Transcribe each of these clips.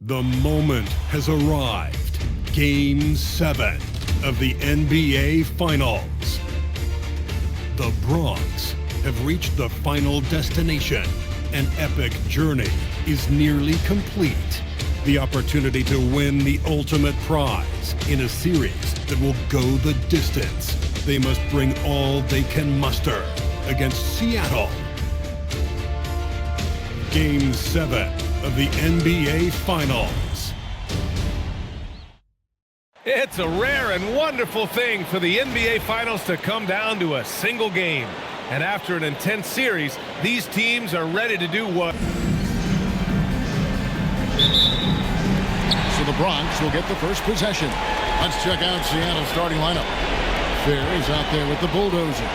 The moment has arrived. Game 7 of the NBA Finals. The Bronx have reached the final destination. An epic journey is nearly complete. The opportunity to win the ultimate prize in a series that will go the distance. They must bring all they can muster against Seattle. Game 7 of the NBA Finals. It's a rare and wonderful thing for the NBA Finals to come down to a single game. And after an intense series, these teams are ready to do what? So the Bronx will get the first possession. Let's check out Seattle's starting lineup. Fair is out there with the bulldozer.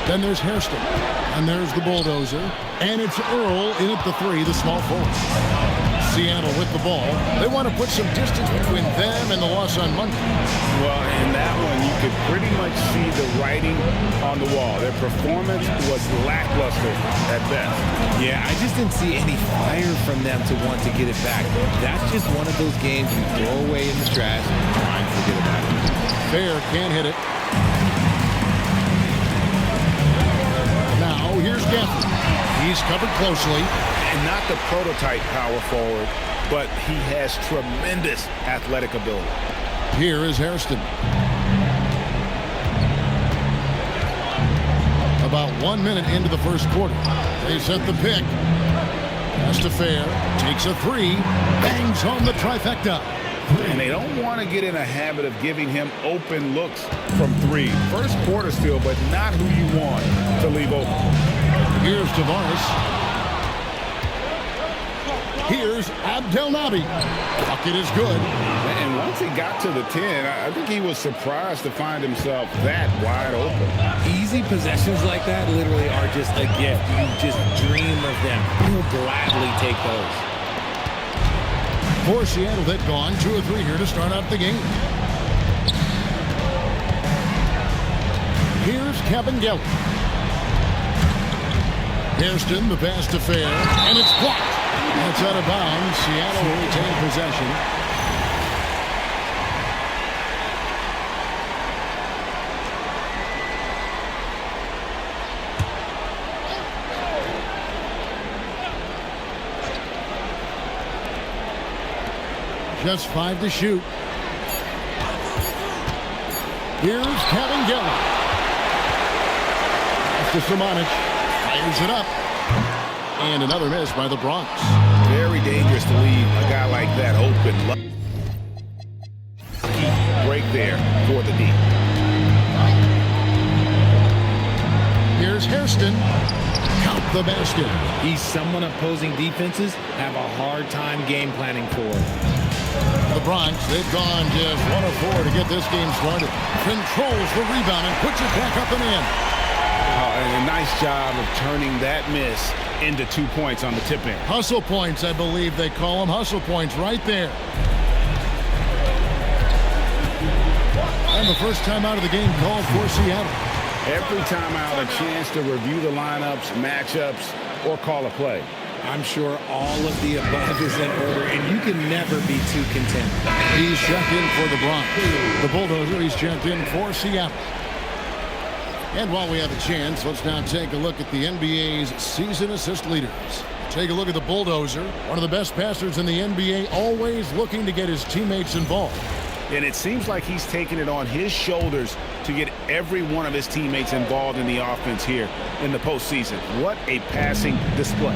Then there's Hairston. And there's the bulldozer. And it's Earl in at the 3, the small forward. Seattle with the ball. They want to put some distance between them and the loss on Monday. Well, in that one, you could pretty much see the writing on the wall. Their performance was lackluster at best. Yeah, I just didn't see any fire from them to want to get it back. That's just one of those games you throw away in the trash and try and forget about it. Fair can't hit it. Now, here's Gaffney. He's covered closely. And not the prototype power forward, but he has tremendous athletic ability. Here is Hairston. About 1 minute into the first quarter. They set the pick. Pass to Fair. Takes a 3. Bangs home the trifecta. And they don't want to get in a habit of giving him open looks from 3. First quarter still, but not who you want to leave open. Here's Tavares. Here's Abdelnaby. Bucket is good. And once he got to the 10, I think he was surprised to find himself that wide open. Easy possessions like that literally are just a gift. You just dream of them. You'll gladly take those. For Seattle, they've gone 2 or 3 here to start out the game. Here's Kevin Gelly. Hairston, the pass to Fair, and it's blocked. That's out of bounds. Seattle will retain possession. Just 5 to shoot. Here's Kevin Gelly. After Samanic fires it up. And another miss by the Bronx. Very dangerous to leave a guy like that open. Lucky break there for the D. Here's Hairston. Count the basket. He's someone opposing defenses have a hard time game planning for. The Bronx, they've gone just 1 of 4 to get this game started. Controls the rebound and puts it back up and in. And a nice job of turning that miss into 2 points on the tip in. Hustle points, I believe they call them. Hustle points right there. And the first time out of the game called for Seattle. Every time out, a chance to review the lineups, matchups, or call a play. I'm sure all of the above is in order, and you can never be too content. He's checked in for the Bronx. The bulldozer, he's checked in for Seattle. And while we have a chance, let's now take a look at the NBA's season assist leaders. Take a look at the bulldozer, one of the best passers in the NBA, always looking to get his teammates involved. And it seems like he's taking it on his shoulders to get every one of his teammates involved in the offense here in the postseason. What a passing display.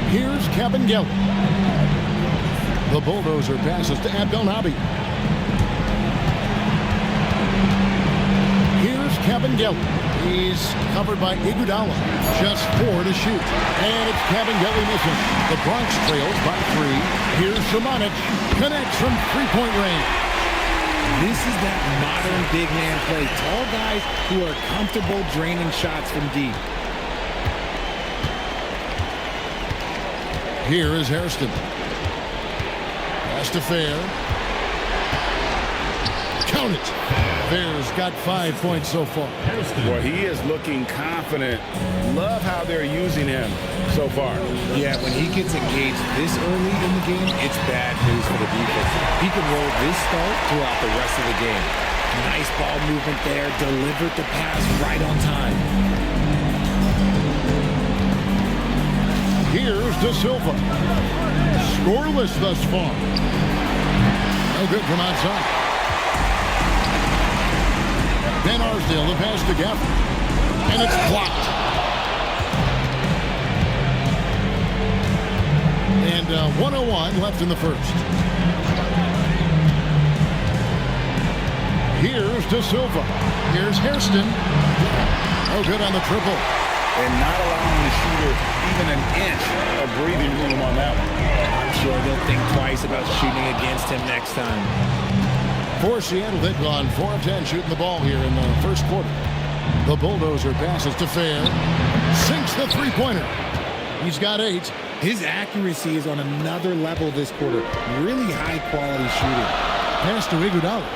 Here's Kevin Gelly. The bulldozer passes to Abdelnaby. Here's Kevin Gelly. He's covered by Iguodala. Just 4 to shoot. And it's Kevin Gelly missing. The Bronx trails by 3. Here's Samanic. Connects from 3-point range. This is that modern big man play. Tall guys who are comfortable draining shots from deep. Here is Hairston. Pass to Fair. Count it. Fair's got 5 points so far. Well, he is looking confident. Love how they're using him so far. Yeah, when he gets engaged this early in the game, it's bad news for the defense. He can roll this start throughout the rest of the game. Nice ball movement there. Delivered the pass right on time. Here's De Silva. Scoreless thus far. No good from outside. Van Arsdale, the pass to Gafford. And it's blocked. And 1:01 left in the first. Here's De Silva. Here's Hairston. Oh, good on the triple. And not allowing the shooter even an inch of breathing room on that one. I'm sure they'll think twice about shooting against him next time. For Seattle, they've gone 4 of 10 shooting the ball here in the first quarter. The Bulldozer passes to Fair. Sinks the three-pointer. He's got 8. His accuracy is on another level this quarter. Really high-quality shooting. Pass to Iguodala.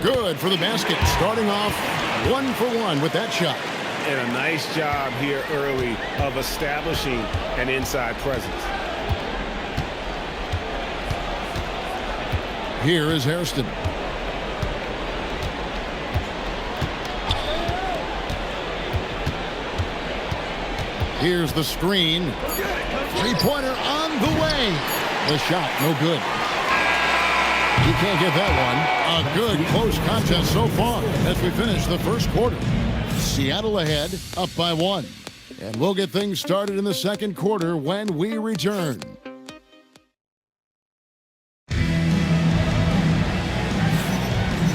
Good for the basket. Starting off 1 for 1 with that shot. And a nice job here early of establishing an inside presence. Here is Hairston. Here's the screen. Three-pointer on the way. The shot, no good. You can't get that one. A good close contest so far as we finish the first quarter. Seattle ahead, up by 1. And we'll get things started in the second quarter when we return.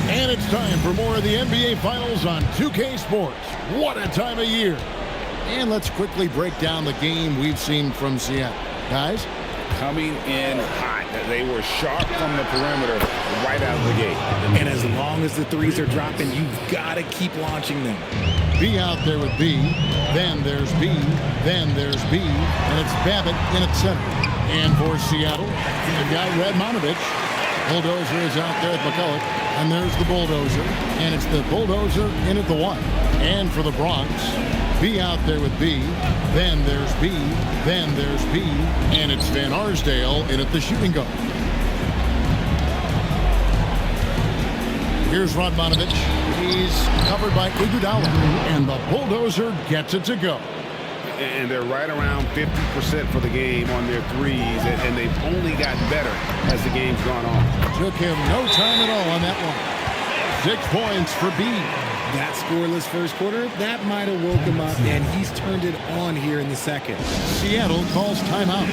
And it's time for more of the NBA Finals on 2K Sports. What a time of year. And let's quickly break down the game we've seen from Seattle. Guys? Coming in hot. They were sharp from the perimeter right out of the gate. And as long as the threes are dropping, you've got to keep launching them. B out there with B. Then there's B. Then there's B. And it's Babbitt in at center. And for Seattle, the guy Radmanovich. Bulldozer is out there at McCulloch. And there's the Bulldozer. And it's the Bulldozer in at the 1. And for the Bronx, B out there with B. Then there's B. Then there's B. And it's Van Arsdale in at the shooting guard. Here's Radmanovich. He's covered by Iguodala. And the Bulldozer gets it to go. And they're right around 50% for the game on their threes. And they've only gotten better as the game's gone on. Took him no time at all on that one. 6 points for B. That scoreless first quarter, that might have woke him up, and he's turned it on here in the second. Seattle calls timeout.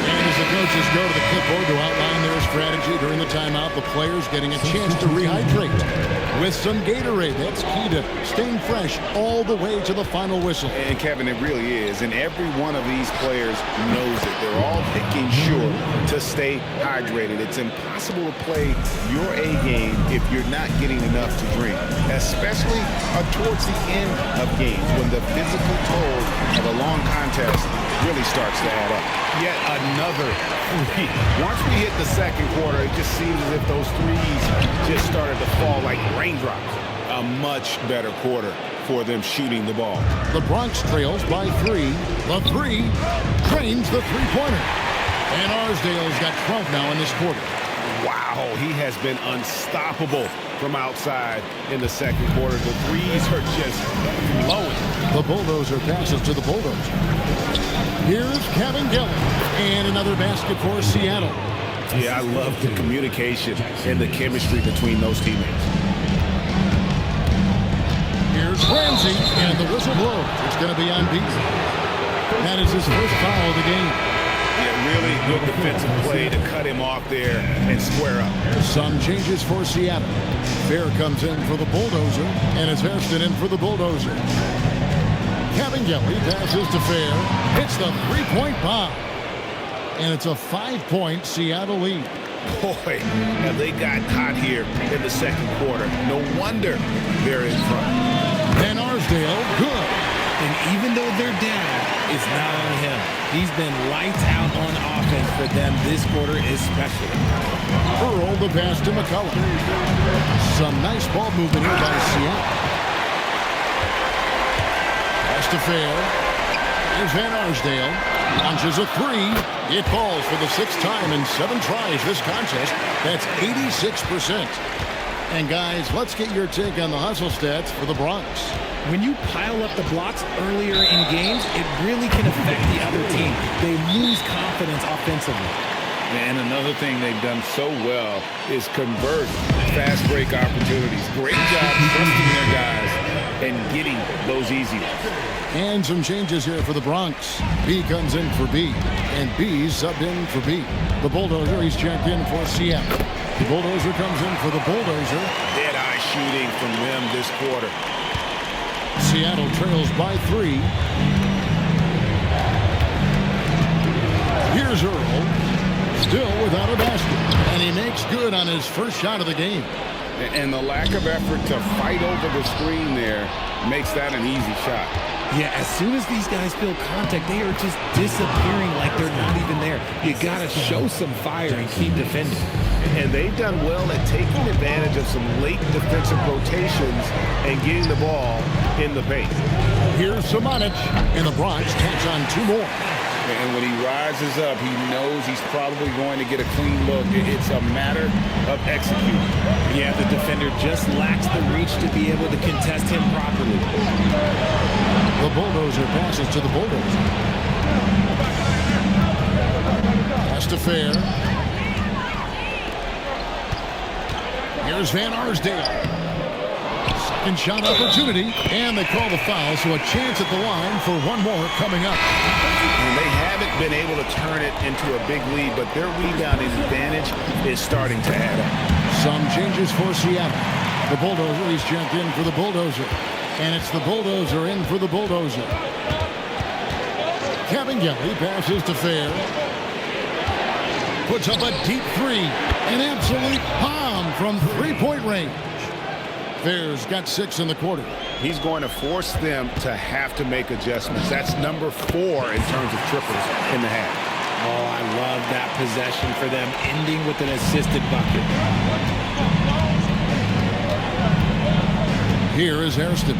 And as the coaches go to the clipboard to outline their strategy during the timeout, the players getting a chance to rehydrate with some Gatorade. That's key to staying fresh all the way to the final whistle. And Kevin, it really is. And every one of these players knows it. They're all making sure to stay hydrated. It's impossible to play your A game if you're not getting enough to drink, especially towards the end of games when the physical toll of a long contest really starts to add up. Yet another three. Once we hit the second quarter, it just seems as if those threes just started to fall like raindrops. A much better quarter for them shooting the ball. The Bronx trails by 3. The 3 drains the three-pointer. And Arsdale's got 12 now in this quarter. Wow, he has been unstoppable from outside in the second quarter. The threes are just flowing. The Bulldozer passes to the Bulldozer. Here's Kevin Gillen. And another basket for Seattle. Yeah, I love the communication and the chemistry between those teammates. Here's Ramsey, and the whistle blows. It's going to be on B. That is his first foul of the game. Yeah, really good defensive play to cut him off there and square up. Some changes for Seattle. Fair comes in for the Bulldozer, and it's Hairston in for the Bulldozer. Kevin Gelly passes to Fair. Hits the three-point bomb. And it's a 5-point Seattle lead. Boy, have they gotten hot here in the second quarter. No wonder they're in front. Van Arsdale, good. And even though they're down, it's not on him. He's been lights out on offense for them this quarter especially. Earl the pass to McCullough. Some nice ball movement here by Seattle. Pass to Fair. Here's Van Arsdale. Launches a three. It falls for the 6th time in 7 tries this contest. That's 86%. And guys, let's get your take on the hustle stats for the Bronx. When you pile up the blocks earlier in games, it really can affect the other team. They lose confidence offensively. And another thing they've done so well is convert fast break opportunities. Great job trusting their guys and getting those easy ones. And some changes here for the Bronx. B comes in for B, and B's subbed in for B. The Bulldozer, he's checked in for Seattle. The Bulldozer comes in for the Bulldozer. Dead-eye shooting from them this quarter. Seattle trails by 3. Here's Earl, still without a basket, and he makes good on his first shot of the game. And the lack of effort to fight over the screen there makes that an easy shot. Yeah, as soon as these guys feel contact, they are just disappearing like they're not even there. You got to show some fire and keep defending. And they've done well at taking advantage of some late defensive rotations and getting the ball in the paint. Here's Samanic, and the Bronx tacks on 2 more. And when he rises up, he knows he's probably going to get a clean look. It's a matter of executing. Yeah, the defender just lacks the reach to be able to contest him properly. The Bulldozer passes to the Bulldozer. Pass to Fair. Here's Van Arsdale. Second shot opportunity, and they call the foul, so a chance at the line for one more coming up. And they haven't been able to turn it into a big lead, but their rebounding advantage is starting to add up. Some changes for Seattle. The Bulldozer, he's checked in for the Bulldozer. And it's the Bulldozer in for the Bulldozer. Kevin Gelly passes to Fair. Puts up a deep 3. An absolute bomb from 3-point range. Fair's got 6 in the quarter. He's going to force them to have to make adjustments. That's number 4 in terms of triples in the half. Oh, I love that possession for them, ending with an assisted bucket. Here is Hairston.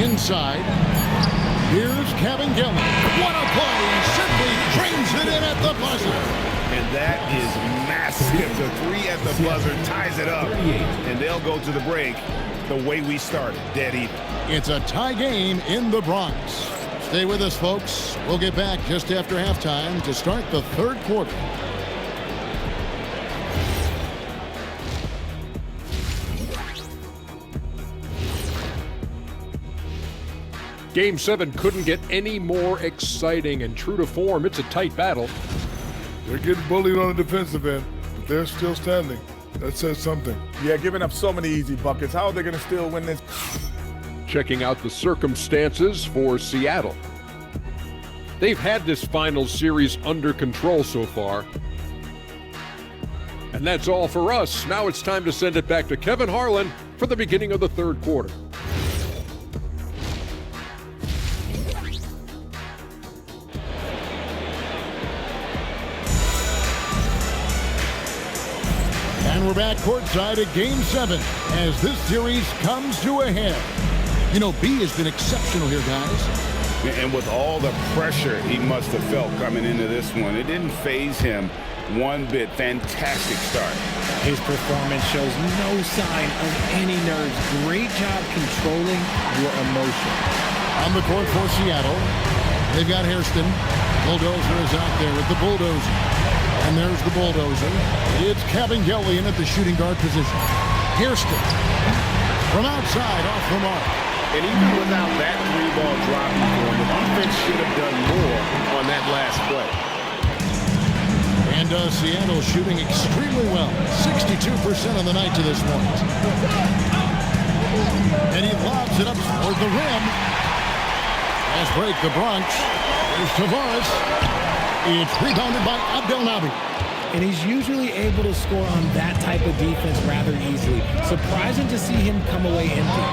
Inside. Here's Kevin Gelly. What a play! Simply drains it in at the buzzer. And that is massive. The 3 at the buzzer ties it up. And they'll go to the break the way we started, dead even. It's a tie game in the Bronx. Stay with us, folks. We'll get back just after halftime to start the 3rd quarter. Game 7 couldn't get any more exciting, and true to form, it's a tight battle. They're getting bullied on the defensive end, but they're still standing. That says something. Yeah, giving up so many easy buckets. How are they going to still win this? Checking out the circumstances for Seattle. They've had this finals series under control so far. And that's all for us. Now it's time to send it back to Kevin Harlan for the beginning of the 3rd quarter. And we're back courtside at Game 7 as this series comes to a head. You know, B has been exceptional here, guys. And with all the pressure he must have felt coming into this one, it didn't faze him one bit. Fantastic start. His performance shows no sign of any nerves. Great job controlling your emotion. On the court for Seattle, they've got Hairston. Bulldozer is out there with the Bulldozer. And there's the Bulldozer. It's Kevin Gelly in at the shooting guard position. Hairston from outside off the mark. And even without that 3-ball dropping for him, the defense should have done more on that last play. And Seattle shooting extremely well. 62% on the night to this point. And he lobs it up toward the rim. Fast break the Bronx. Here's Tavares. It's rebounded by Abdelnaby. and he's usually able to score on that type of defense rather easily. Surprising to see him come away empty.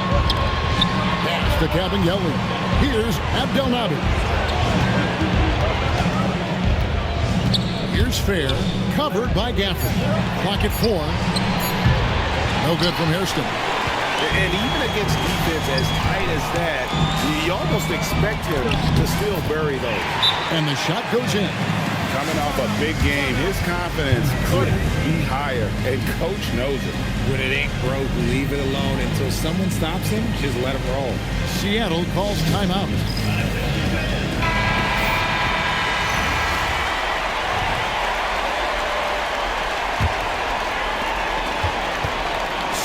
Pass to Cabangeli. Here's Abdelnaby. Here's Fair, covered by Gafford. Clock at 4. No good from Hairston. And even against defense as tight as that, you almost expect him to still bury those. And the shot goes in. Coming off a big game, his confidence couldn't be higher, and Coach knows it. When it ain't broke, leave it alone until someone stops him. Just let him roll. Seattle calls timeout.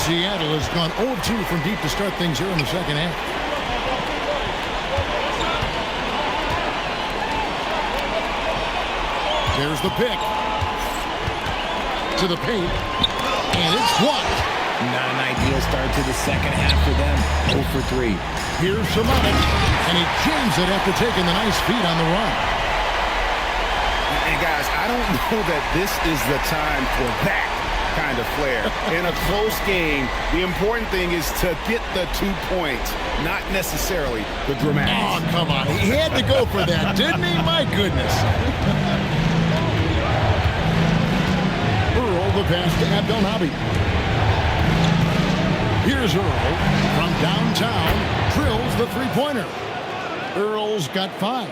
Seattle has gone 0-2 from deep to start things here in the second half. There's the pick. To the paint. And it's blocked. Not an ideal start to the second half for them. 0 for 3. Here's Simonovic. And he jams it after taking the nice feed on the run. And guys, I don't know that this is the time for that kind of flair. In a close game, the important thing is to get the 2 points, not necessarily the dramatics. Oh, come on. He had to go for that, didn't he? My goodness. Earl, the pass to Abdelnaby. Here's Earl from downtown, drills the three-pointer. Earl's got 5.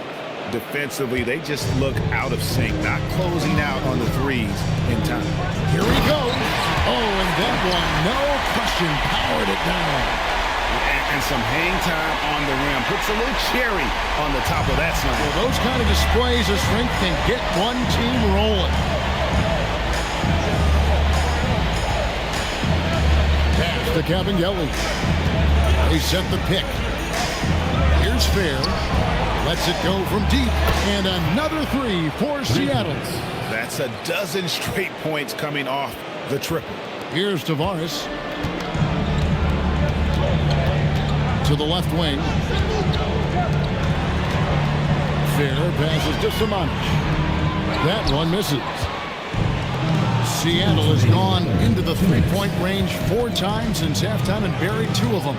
Defensively, they just look out of sync, not closing out on the threes in time. Here he goes. Oh, and that one, no question, powered it down. And some hang time on the rim. Puts a little cherry on the top of that slam. Well, those kind of displays of strength can get one team rolling. Pass to Cabangeli. They set the pick. Here's Fair. Lets it go from deep, and another 3 for Seattle. That's a dozen straight points coming off the triple. Here's Tavares. To the left wing. Fair passes to Simonovic. That one misses. Seattle has gone into the three-point range 4 times since halftime and buried 2 of them.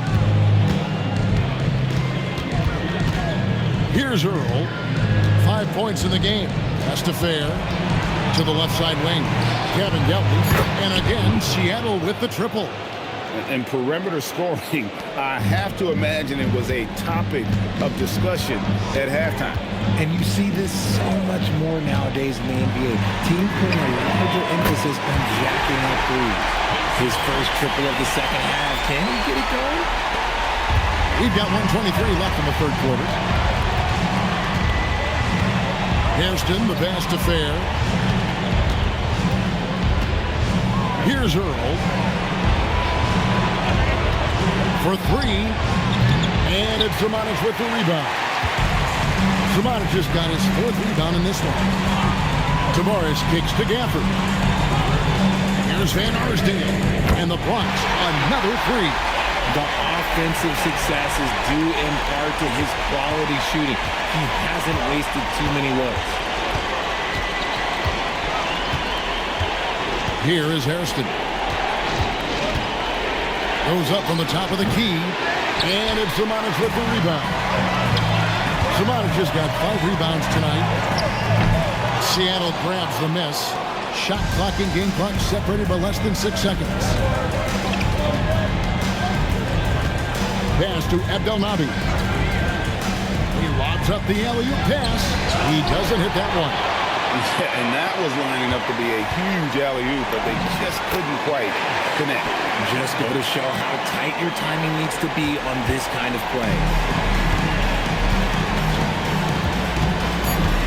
Here's Earl. 5 points in the game. Pass to Fair. To the left side wing. Cabangeli. And again, Seattle with the triple. And perimeter scoring, I have to imagine it was a topic of discussion at halftime. And you see this so much more nowadays in the NBA. Teams putting a larger emphasis on jacking up threes. His first triple of the second half. Can he get it going? We've got 1:23 left in the third quarter. Hairston, the pass to Fair. Here's Earl. For 3. And it's Simonovic with the rebound. Simonovic just got his 4th rebound in this one. Tavares kicks to Gafford. Here's Van Arsdale. And the Bronx, another 3. The offensive success is due in part to his quality shooting. He hasn't wasted too many looks. Here is Hairston. Goes up from the top of the key. And it's Simonovic with the rebound. Simonovic just got 5 rebounds tonight. Seattle grabs the miss. Shot clock and game clock separated by less than 6 seconds. Pass to Abdelnaby. He lobs up the alley-oop pass. He doesn't hit that one. Yeah, and that was lining up to be a huge alley-oop, but they just couldn't quite connect. Just go to show how tight your timing needs to be on this kind of play.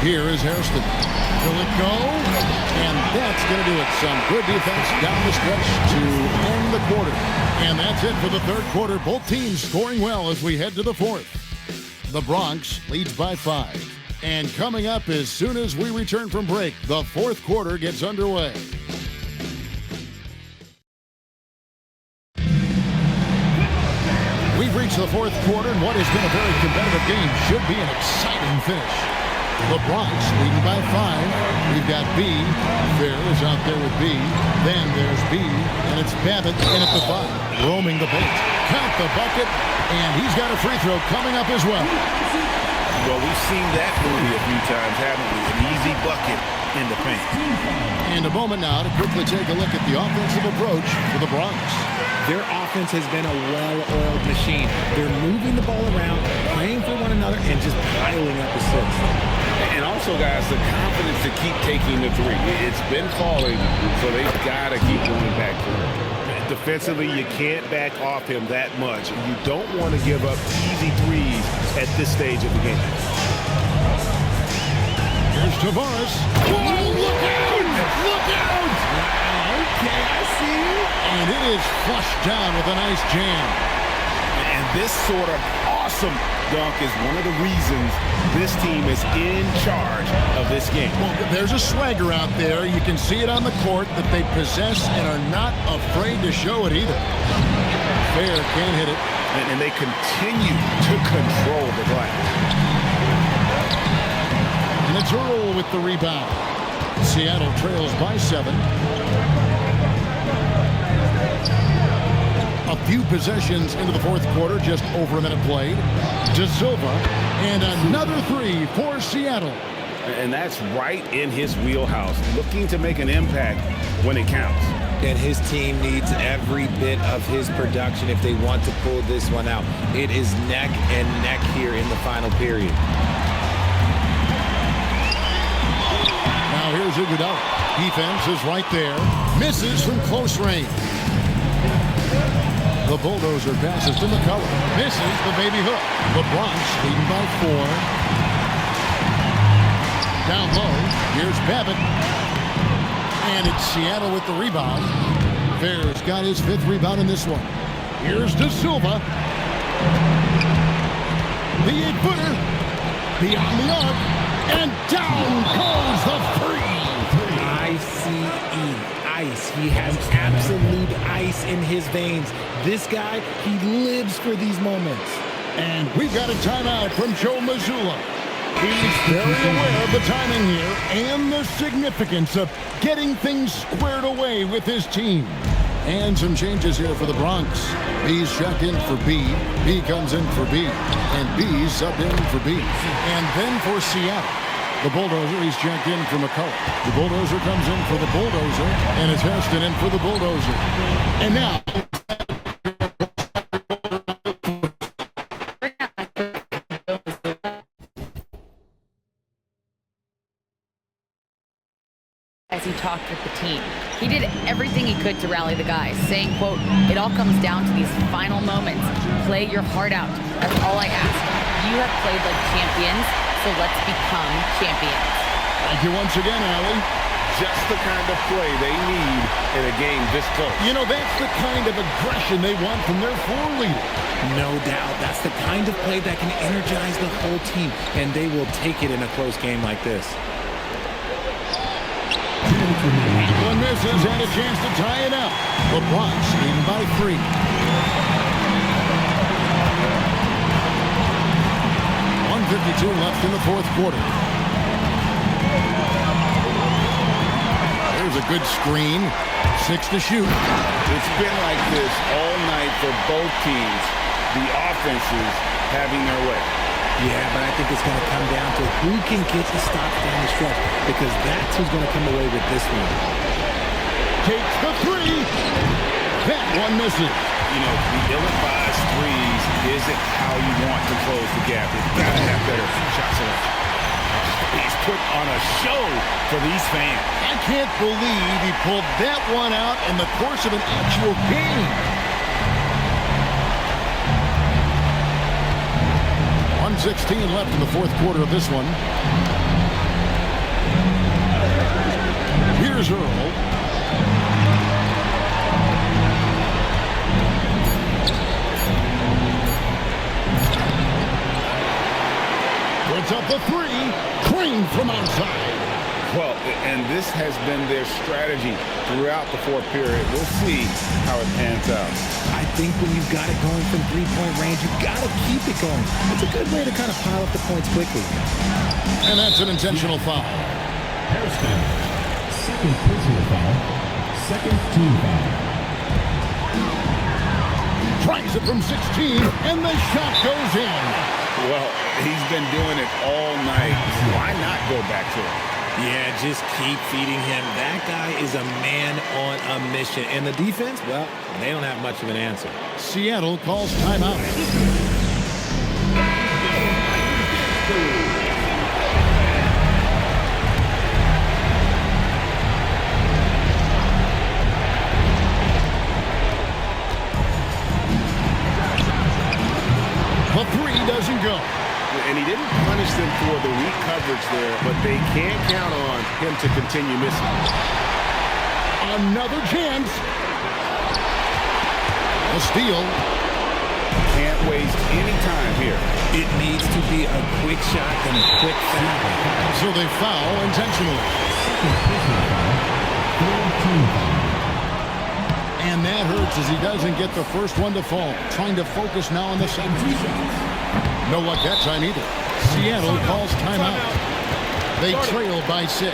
Here is Hairston. Will it go? And that's going to do it. Some good defense down the stretch to end the quarter. And that's it for the third quarter. Both teams scoring well as we head to the fourth. The Bronx leads by 5. And coming up as soon as we return from break, the fourth quarter gets underway. We've reached the fourth quarter, and what has been a very competitive game should be an exciting finish. The Bronx leading by 5. We've got B. Fair is out there with B. Then there's B, and it's Babbitt in at the 5. Roaming the paint. Count the bucket, and he's got a free throw coming up as well. Well, we've seen that movie a few times, haven't we? An easy bucket in the paint. And a moment now to quickly take a look at the offensive approach for the Bronx. Their offense has been a well-oiled machine. They're moving the ball around, playing for one another, and just piling up assists. And also, guys, the confidence to keep taking the three. It's been falling, so they've got to keep going back to it. Defensively, you can't back off him that much. You don't want to give up easy threes at this stage of the game. Here's Tavares. Whoa, look out! Look out! Okay, I see you. And it is flushed down with a nice jam. And this sort of awesome dunk is one of the reasons this team is in charge of this game. Well, there's a swagger out there. You can see it on the court that they possess and are not afraid to show it either. Fair can't hit it. And they continue to control the glass. And it's Earl with the rebound. Seattle trails by 7. A few possessions into the fourth quarter, just over a minute played. De Silva, and another 3 for Seattle. And that's right in his wheelhouse, looking to make an impact when it counts. And his team needs every bit of his production if they want to pull this one out. It is neck and neck here in the final period. Now here's Iguodala. Defense is right there. Misses from close range. The bulldozer passes to McCullough. Misses the baby hook. The Bronx leading by 4. Down low. Here's Babbitt. And it's Seattle with the rebound. Fair's got his 5th rebound in this one. Here's De Silva. The 8-footer. Beyond the arc. And down goes the free. Ice. He has absolute ice in his veins. This guy, he lives for these moments. And we've got a timeout from Joe Mazzulla. He's very aware of the timing here and the significance of getting things squared away with his team. And some changes here for the Bronx. B's checked in for B. B comes in for B. And B's subbed in for B. And then for Seattle, the bulldozer, he's checked in for McCullough. The bulldozer comes in for the bulldozer. And it's Hairston in for the bulldozer. And now... as he talked with the team. He did everything he could to rally the guys, saying, quote, "It all comes down to these final moments. Play your heart out. That's all I ask. You have played like champions, so let's become champions." Thank you once again, Allie. Just the kind of play they need in a game this close. You know, that's the kind of aggression they want from their floor leader. No doubt. That's the kind of play that can energize the whole team, and they will take it in a close game like this. One misses and a chance to tie it up. The Bronx leading by 3. .152 left in the fourth quarter. There's a good screen. 6 to shoot. It's been like this all night for both teams. The offenses having their way. Yeah, but I think it's going to come down to who can get the stops down the stretch, because that's who's going to come away with this one. Takes the 3. That one misses. You know, the ill-advised threes isn't how you want to close the gap. You've got to have better shot selection. He's put on a show for these fans. I can't believe he pulled that one out in the course of an actual game. 1:16 left in the fourth quarter of this one. Here's Earl. Puts up the 3. Clean from outside. Well, and this has been their strategy throughout the fourth period. We'll see how it pans out. I think when you've got it going from three-point range, you've got to keep it going. It's a good way to kind of pile up the points quickly. And that's an intentional foul. Hairston, second personal foul, second team foul. Tries it from 16, and the shot goes in. Well, he's been doing it all night. Why not go back to it? Yeah, just keep feeding him. That guy is a man on a mission. And the defense, well, they don't have much of an answer. Seattle calls timeout. The three doesn't go. And he didn't punish them for the weak coverage there, but they can't count on him to continue missing. Another chance. A steal. Can't waste any time here. It needs to be a quick shot and a quick foul. So they foul intentionally. And that hurts as he doesn't get the first one to fall. Trying to focus now on the second. No luck that time either. Seattle calls timeout. They trail by 6.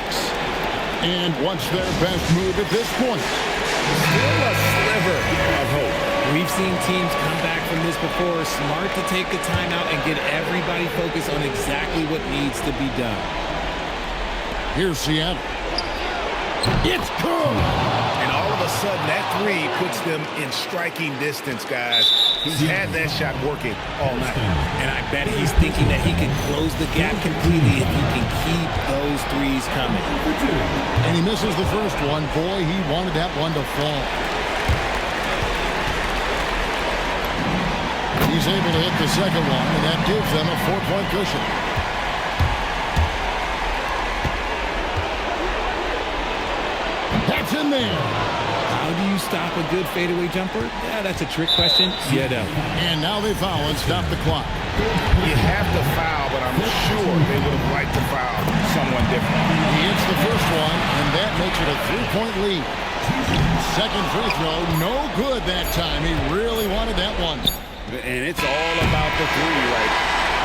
And what's their best move at this point? Still a sliver of hope. We've seen teams come back from this before. Smart to take the timeout and get everybody focused on exactly what needs to be done. Here's Seattle. It's good! And all of a sudden, that three puts them in striking distance, guys. He's had that shot working all night. And I bet he's thinking that he can close the gap completely if he can keep those threes coming. And he misses the first one. Boy, he wanted that one to fall. He's able to hit the second one, and that gives them a 4-point cushion. That's in there. How do you stop a good fadeaway jumper? Yeah, that's a trick question. You know. And now they foul and stop the clock. You have to foul, but I'm sure they would have liked to foul someone different. He hits the first one, and that makes it a 3-point lead. Second free throw, no good that time. He really wanted that one. And it's all about the three, right?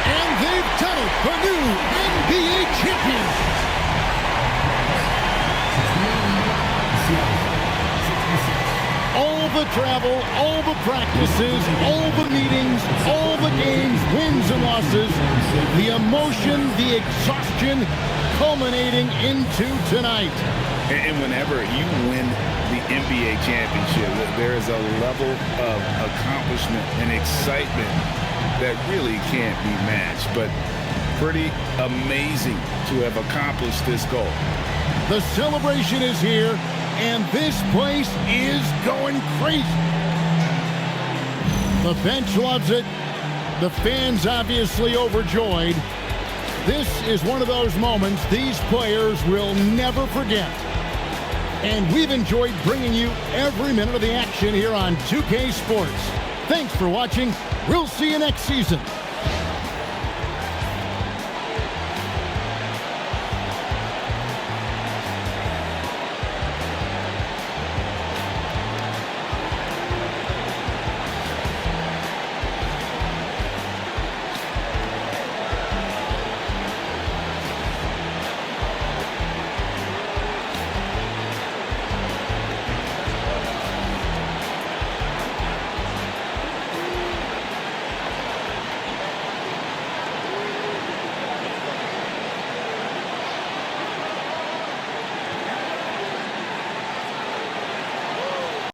And they've done it, the new NBA champions. All the travel, all the practices, all the meetings, all the games, wins and losses, the emotion, the exhaustion culminating into tonight. And whenever you win the NBA championship, there is a level of accomplishment and excitement that really can't be matched. But pretty amazing to have accomplished this goal. The celebration is here, and this place is going crazy. The bench loves it. The fans obviously overjoyed. This is one of those moments these players will never forget. And we've enjoyed bringing you every minute of the action here on 2K Sports. Thanks for watching. We'll see you next season.